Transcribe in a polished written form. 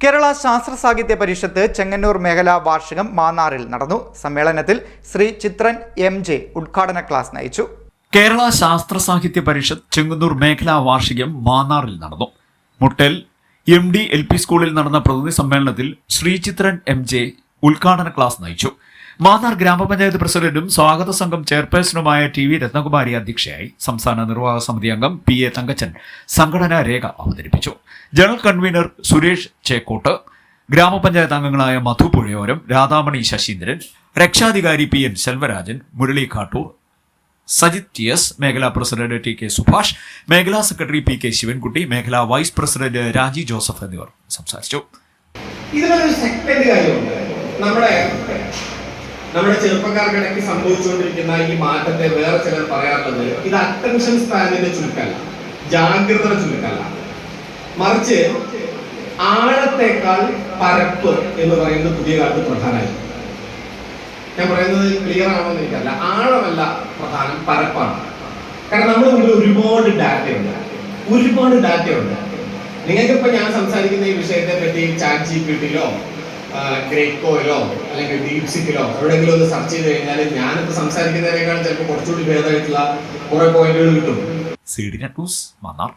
കേരള ശാസ്ത്ര സാഹിത്യ പരിഷത്ത് ചെങ്ങന്നൂർ മേഖലാ വാർഷികം മാന്നാറിൽ നടന്നു. സമ്മേളനത്തിൽ ശ്രീ ചിത്രൻ എം.ജെ. ഉദ്ഘാടന ക്ലാസ് നയിച്ചു. കേരള ശാസ്ത്ര സാഹിത്യ പരിഷത്ത് ചെങ്ങന്നൂർ മേഖലാ വാർഷികം മാന്നാറിൽ നടന്നു. മുട്ടൽ എം.ഡി. എൽ.പി. സ്കൂളിൽ നടന്ന പ്രതിനിധി സമ്മേളനത്തിൽ ശ്രീ ചിത്രൻ എം.ജെ. ഉദ്ഘാടന ക്ലാസ് നയിച്ചു. മാന്നാർ ഗ്രാമപഞ്ചായത്ത് പ്രസിഡന്റും സ്വാഗത സംഘം ചെയർപേഴ്സണുമായ ടി.വി. രത്നകുമാരി അധ്യക്ഷയായി. സംസ്ഥാന നിർവാഹക സമിതി അംഗം പി.എ. തങ്കച്ചൻ സംഘടനാ രേഖ അവതരിപ്പിച്ചു. ജനറൽ കൺവീനർ സുരേഷ് ചേക്കോട്ട്, ഗ്രാമപഞ്ചായത്ത് അംഗങ്ങളായ മധു പുഴയോരം, രാധാമണി ശശീന്ദ്രൻ, രക്ഷാധികാരി പി.എൻ. സെൽവരാജൻ, മുരളി ഖാട്ടൂർ, സജിത് ടി.എസ്., മേഖലാ പ്രസിഡന്റ് ടി.കെ. സുഭാഷ്, മേഖലാ സെക്രട്ടറി പി.കെ. ശിവൻകുട്ടി, മേഖലാ വൈസ് പ്രസിഡന്റ് രാജി ജോസഫ് എന്നിവർ സംസാരിച്ചു. ഇതിനൊരു സെക്കൻഡ് കാര്യമുണ്ട്. നമ്മുടെ ചെറുപ്പക്കാർക്കിടയ്ക്ക് സംഭവിച്ചുകൊണ്ടിരിക്കുന്ന ഈ മാറ്റത്തെ വേറെ ചിലർ പറയാറുള്ളത് ഇത് അറ്റൻഷൻ സ്പാനിന്റെ ചുരുക്കല്ല, ജാഗ്രത ചുരുക്കല്ല, മറിച്ച് ആഴത്തേക്കാൾ പരപ്പ് എന്ന് പറയുന്നത് പുതിയ കാലത്ത് പ്രധാനമായി. ഞാൻ പറയുന്നത് ക്ലിയർ ആണോ എന്ന് എനിക്കല്ല. ആഴമല്ല പ്രധാനം, പരപ്പാണ്. കാരണം നമ്മുടെ മുമ്പിൽ ഒരുപാട് ഡാറ്റയുണ്ട്. നിങ്ങൾക്കിപ്പോ ഞാൻ സംസാരിക്കുന്ന ഈ വിഷയത്തെ പറ്റി ചാറ്റ് ജിപിടിയിലോ ഗ്രേക്കോയിലോ അല്ലെങ്കിൽ ഡീപ്സിക്കിലോ എവിടെയെങ്കിലും ഒന്ന് സെർച്ച് ചെയ്ത് കഴിഞ്ഞാൽ ഞാനിപ്പോ സംസാരിക്കുന്നതിനേക്കാൾ ചിലപ്പോൾ കുറച്ചുകൂടി ഭേദമായിട്ടുള്ള കുറെ പോയിന്റുകൾ കിട്ടും. CD News, Mannar.